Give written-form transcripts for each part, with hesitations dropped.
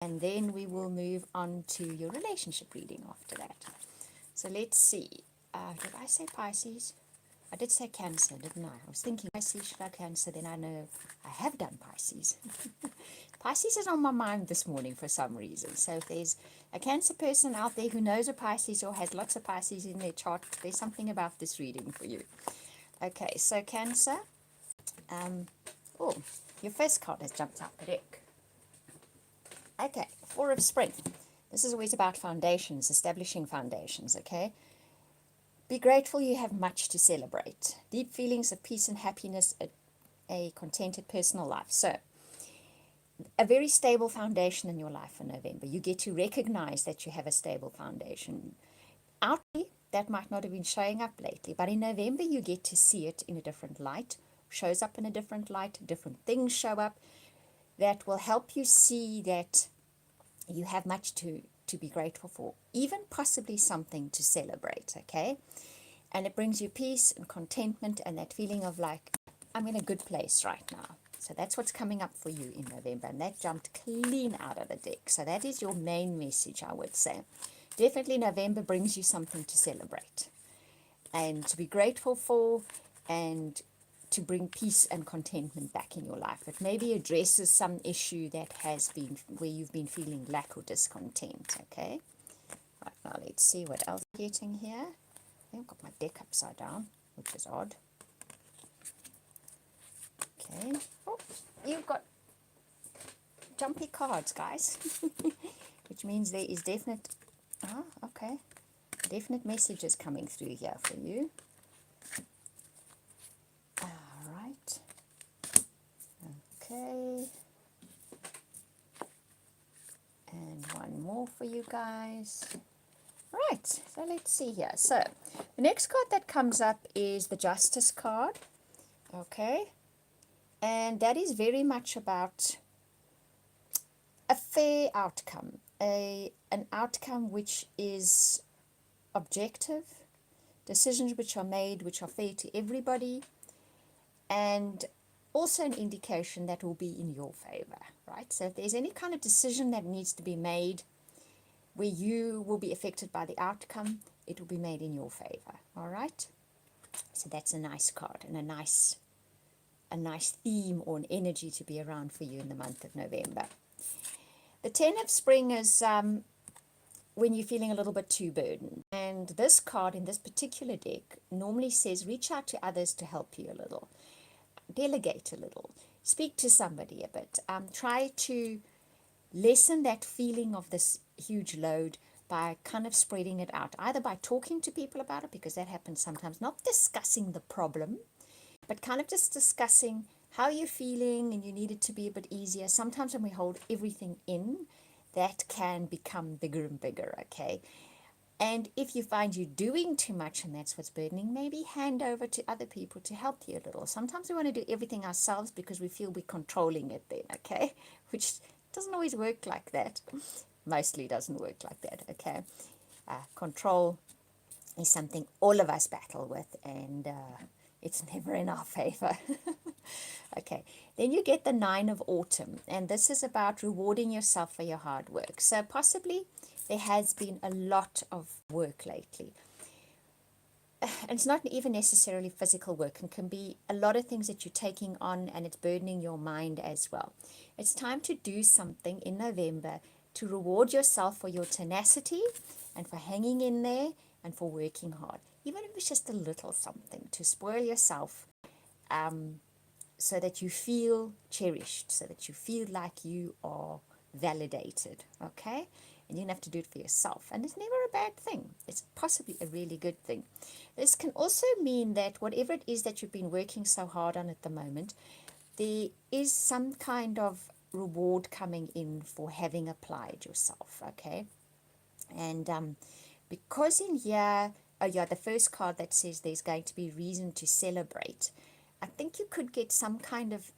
and then we will move on to your relationship reading after that. So let's see. Did I say Pisces? I did say Cancer, didn't I? I was thinking Pisces, should I Cancer? Then I know I have done Pisces. Pisces is on my mind this morning for some reason. So if there's a Cancer person out there who knows a Pisces or has lots of Pisces in their chart, there's something about this reading for you. Okay, so Cancer. Oh, your first card has jumped out the deck. Okay, Four of Spring. This is always about foundations, establishing foundations, okay? Be grateful you have much to celebrate. Deep feelings of peace and happiness, a contented personal life. So, a very stable foundation in your life for November. You get to recognize that you have a stable foundation. Outwardly, that might not have been showing up lately, but in November you get to see it in a different light, shows up in a different light, different things show up that will help you see that you have much to be grateful for, even possibly something to celebrate, okay? And it brings you peace and contentment and that feeling of like, I'm in a good place right now. So that's what's coming up for you in November, and that jumped clean out of the deck. So that is your main message, I would say. Definitely November brings you something to celebrate and to be grateful for, and to bring peace and contentment back in your life. It maybe addresses some issue that has been, where you've been feeling lack or discontent, okay? Right, now let's see what else I'm getting here. I've got my deck upside down, which is odd. Okay. Oh, you've got jumpy cards, guys. Which means there is definite, okay, definite messages coming through here for you. All right. Okay. And one more for you guys. Right, so let's see here. So the next card that comes up is the Justice card. Okay. And that is very much about a fair outcome, an outcome which is objective, decisions which are made which are fair to everybody, and also an indication that will be in your favor, right? So if there's any kind of decision that needs to be made where you will be affected by the outcome, it will be made in your favor, all right? So that's a nice card and a nice theme or an energy to be around for you in the month of November. The Ten of Spring is when you're feeling a little bit too burdened. And this card in this particular deck normally says reach out to others to help you a little. Delegate a little. Speak to somebody a bit. Try to lessen that feeling of this huge load by kind of spreading it out. Either by talking to people about it, because that happens sometimes. Not discussing the problem, but kind of just discussing how you're feeling and you need it to be a bit easier. Sometimes when we hold everything in, that can become bigger and bigger, okay? And if you find you're doing too much and that's what's burdening, maybe hand over to other people to help you a little. Sometimes we want to do everything ourselves because we feel we're controlling it then, okay? Which doesn't always work like that. Mostly doesn't work like that, okay? Control is something all of us battle with, and it's never in our favor. Okay, then you get the Nine of Autumn, and this is about rewarding yourself for your hard work. So possibly there has been a lot of work lately. And it's not even necessarily physical work. It can be a lot of things that you're taking on, and it's burdening your mind as well. It's time to do something in November to reward yourself for your tenacity and for hanging in there and for working hard. Even if it's just a little something to spoil yourself, so that you feel cherished, so that you feel like you are validated, okay? And you don't have to do it for yourself. And it's never a bad thing. It's possibly a really good thing. This can also mean that whatever it is that you've been working so hard on at the moment, there is some kind of reward coming in for having applied yourself, okay? And because in here, the first card that says there's going to be reason to celebrate, I think you could get some kind of,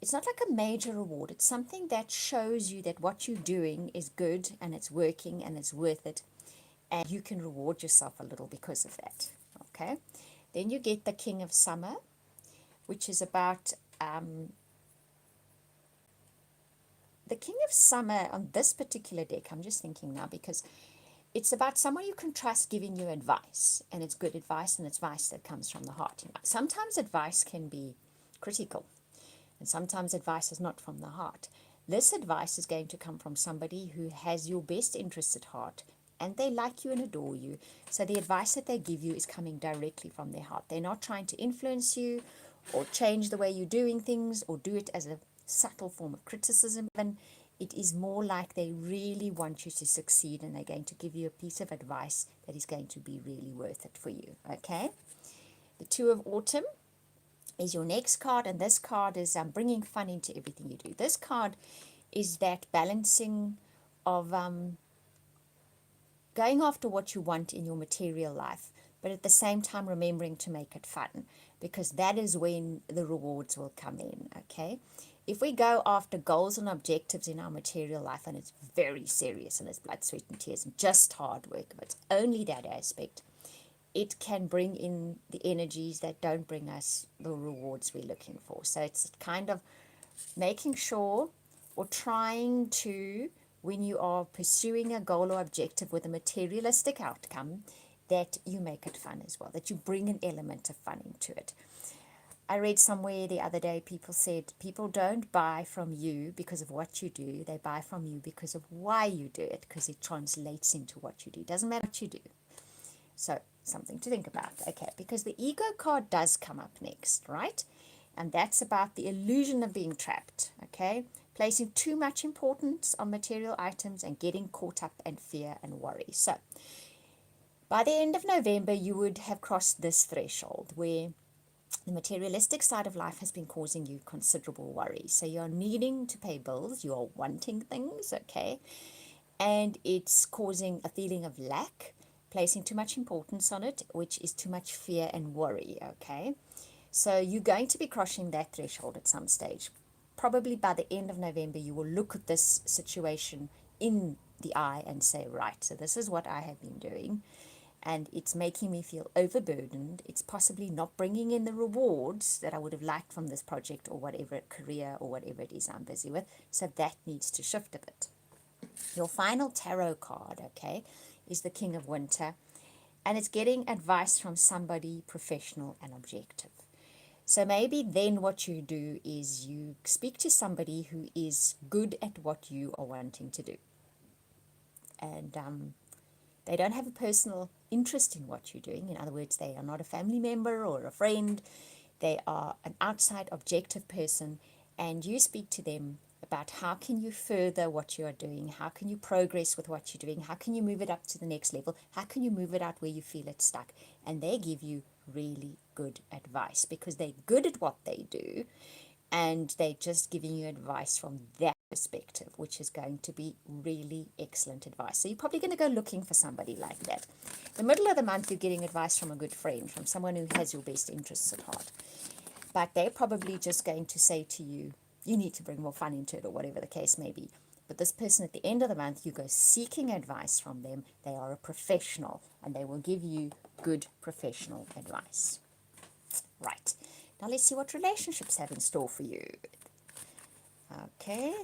it's not like a major reward. It's something that shows you that what you're doing is good and it's working and it's worth it. And you can reward yourself a little because of that. Okay. Then you get the King of Summer, which is about the King of Summer on this particular deck, I'm just thinking now, because it's about someone you can trust giving you advice, and it's good advice, and it's advice that comes from the heart. Sometimes advice can be critical, and sometimes advice is not from the heart. This advice is going to come from somebody who has your best interests at heart, and they like you and adore you. So the advice that they give you is coming directly from their heart. They're not trying to influence you or change the way you're doing things or do it as a subtle form of criticism. And it is more like they really want you to succeed, and they're going to give you a piece of advice that is going to be really worth it for you. Okay? The Two of Autumn is your next card, and this card is bringing fun into everything you do. This card is that balancing of going after what you want in your material life, but at the same time remembering to make it fun, because that is when the rewards will come in. Okay, if we go after goals and objectives in our material life, and it's very serious and it's blood, sweat and tears and just hard work, but it's only that aspect, it can bring in the energies that don't bring us the rewards we're looking for. So it's kind of making sure, or trying to, when you are pursuing a goal or objective with a materialistic outcome, that you make it fun as well, that you bring an element of fun into it. I read somewhere the other day, people said people don't buy from you because of what you do, they buy from you because of why you do it, because it translates into what you do. It doesn't matter what you do. So something to think about. Okay, because the ego card does come up next, right? And that's about the illusion of being trapped. Okay, placing too much importance on material items and getting caught up in fear and worry. So by the end of November, you would have crossed this threshold where the materialistic side of life has been causing you considerable worry. So you're needing to pay bills, you're wanting things, okay, and it's causing a feeling of lack, placing too much importance on it, which is too much fear and worry. Okay, so you're going to be crossing that threshold at some stage. Probably by the end of November, you will look at this situation in the eye and say, right, so this is what I have been doing, and it's making me feel overburdened. It's possibly not bringing in the rewards that I would have liked from this project or whatever career or whatever it is I'm busy with. So that needs to shift a bit. Your final tarot card, okay, is the King of Winter, and it's getting advice from somebody professional and objective. So maybe then what you do is you speak to somebody who is good at what you are wanting to do. And they don't have a personal interest in what you're doing. In other words, they are not a family member or a friend. They are an outside objective person, and you speak to them about how can you further what you are doing, how can you progress with what you're doing, how can you move it up to the next level, how can you move it out where you feel it's stuck. And they give you really good advice because they're good at what they do, and they're just giving you advice from that perspective, which is going to be really excellent advice. So you're probably going to go looking for somebody like that. The middle of the month, you're getting advice from a good friend, from someone who has your best interests at heart. But they're probably just going to say to you, you need to bring more fun into it, or whatever the case may be. But this person at the end of the month, you go seeking advice from them. They are a professional, and they will give you good professional advice. Right. Now let's see what relationships have in store for you. Okay.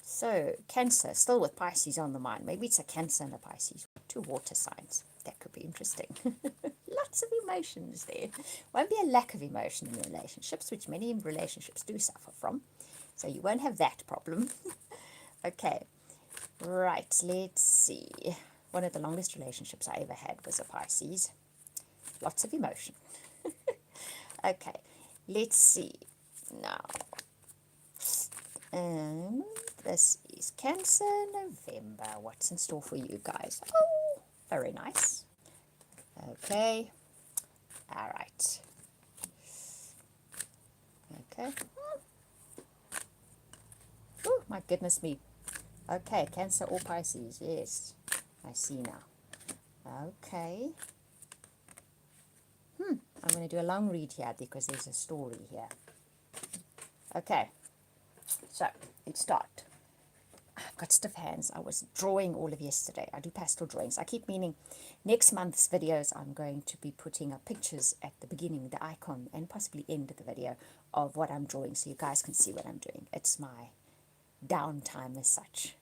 So, Cancer, still with Pisces on the mind. Maybe it's a Cancer and a Pisces. Two water signs. That could be interesting. Lots of emotions there. Won't be a lack of emotion in your relationships, which many relationships do suffer from. So you won't have that problem. Okay. Right, let's see. One of the longest relationships I ever had was a Pisces. Lots of emotion. Okay, let's see. Now, this is Cancer, November. What's in store for you guys? Oh, very nice. Okay. All right. Okay. Oh, my goodness me. Okay, Cancer or Pisces. Yes, I see now. Okay. I'm going to do a long read here because there's a story here. Okay. So, let's start. I've got stiff hands. I was drawing all of yesterday. I do pastel drawings. I keep meaning next month's videos I'm going to be putting up pictures at the beginning, the icon, and possibly end of the video of what I'm drawing so you guys can see what I'm doing. It's my downtime as such.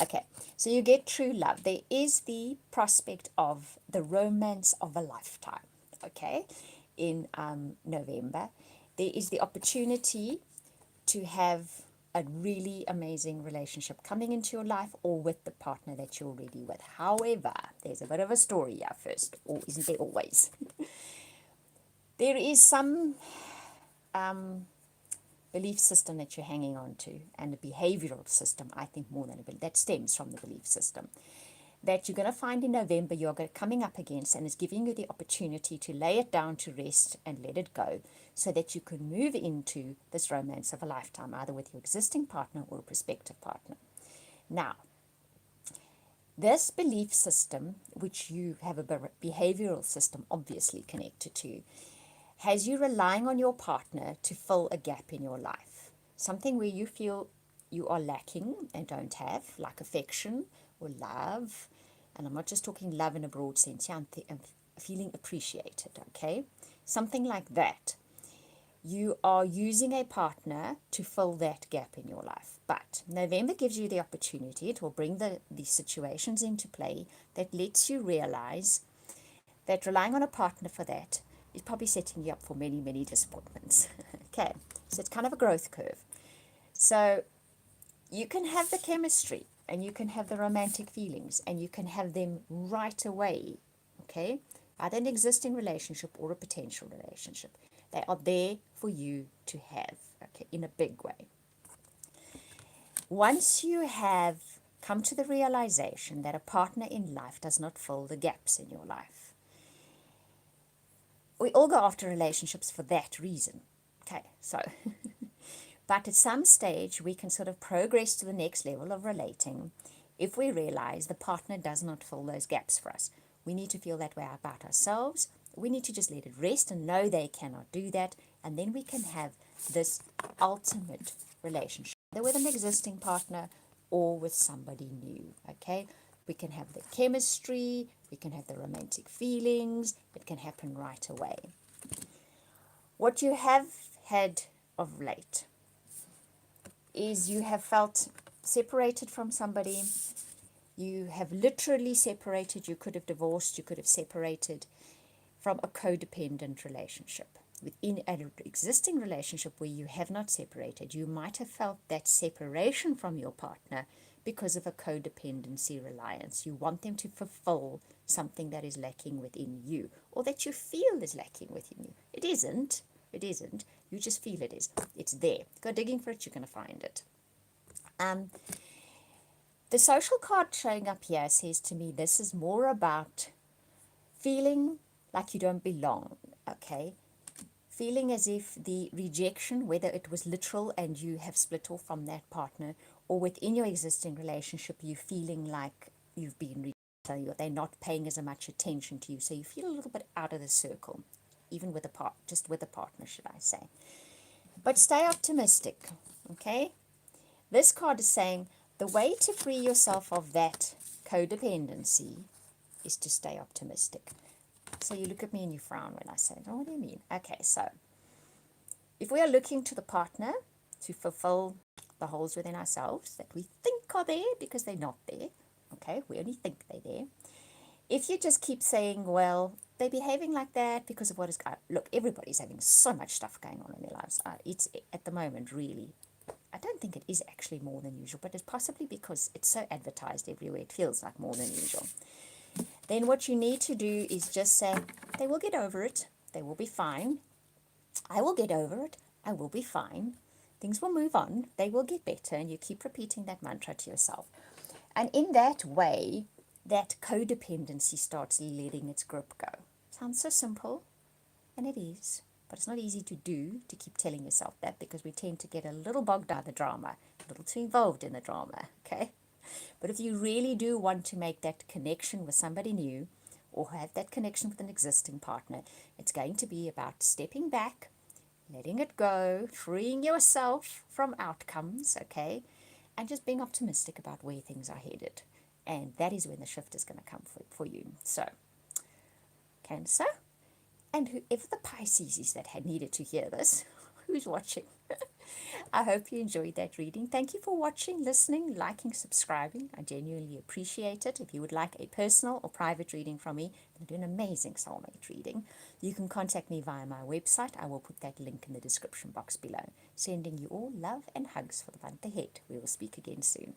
Okay, so you get true love. There is the prospect of the romance of a lifetime, okay, in November. There is the opportunity to have a really amazing relationship coming into your life or with the partner that you're already with. However, there's a bit of a story here first, or isn't there always? There is some belief system that you're hanging on to, and a behavioral system, I think more than a belief, that stems from the belief system, that you're going to find in November you're coming up against, and is giving you the opportunity to lay it down to rest and let it go so that you can move into this romance of a lifetime, either with your existing partner or a prospective partner. Now, this belief system, which you have a behavioral system obviously connected to, has you relying on your partner to fill a gap in your life, something where you feel you are lacking and don't have, like affection or love. And I'm not just talking love in a broad sense, I'm feeling appreciated, okay? Something like that. You are using a partner to fill that gap in your life. But November gives you the opportunity, it will bring the situations into play that lets you realize that relying on a partner for that is probably setting you up for many, many disappointments. Okay, so it's kind of a growth curve. So you can have the chemistry and you can have the romantic feelings and you can have them right away, okay? Either an existing relationship or a potential relationship. They are there for you to have, okay, in a big way. Once you have come to the realization that a partner in life does not fill the gaps in your life, we all go after relationships for that reason. Okay, so, but at some stage we can sort of progress to the next level of relating if we realize the partner does not fill those gaps for us. We need to feel that way about ourselves. We need to just let it rest and know they cannot do that. And then we can have this ultimate relationship, either with an existing partner or with somebody new, okay? We can have the chemistry, we can have the romantic feelings, it can happen right away. What you have had of late is you have felt separated from somebody, you have literally separated, you could have divorced, you could have separated from a codependent relationship. Within an existing relationship where you have not separated, you might have felt that separation from your partner because of a codependency reliance. You want them to fulfill something that is lacking within you, or that you feel is lacking within you. It isn't. It isn't. You just feel it is. It's there. Go digging for it, you're going to find it. The social card showing up here says to me, this is more about feeling like you don't belong, okay? Feeling as if the rejection, whether it was literal and you have split off from that partner, or within your existing relationship, you feeling like you've been rejected, they're not paying as much attention to you, so you feel a little bit out of the circle, even with just with a partner, should I say. But stay optimistic, okay? This card is saying the way to free yourself of that codependency is to stay optimistic. So you look at me and you frown when I say, oh, what do you mean? Okay, so if we are looking to the partner to fulfill the holes within ourselves that we think are there because they're not there, okay, we only think they're there. If you just keep saying, well, they're behaving like that because of what is going on. Look, everybody's having so much stuff going on in their lives. It's at the moment, really, I don't think it is actually more than usual, but it's possibly because it's so advertised everywhere. It feels like more than usual. Then what you need to do is just say, they will get over it. They will be fine. I will get over it. I will be fine. Things will move on. They will get better. And you keep repeating that mantra to yourself. And in that way, that codependency starts letting its grip go. Sounds so simple, and it is. But it's not easy to do, to keep telling yourself that, because we tend to get a little bogged down in the drama, a little too involved in the drama, okay? But if you really do want to make that connection with somebody new, or have that connection with an existing partner, it's going to be about stepping back, letting it go, freeing yourself from outcomes, okay? And just being optimistic about where things are headed. And that is when the shift is going to come for you. So, Cancer, and whoever the Pisces is that had needed to hear this, who's watching, I hope you enjoyed that reading. Thank you for watching, listening, liking, subscribing. I genuinely appreciate it. If you would like a personal or private reading from me, I do an amazing soulmate reading. You can contact me via my website. I will put that link in the description box below. Sending you all love and hugs for the month ahead. We will speak again soon.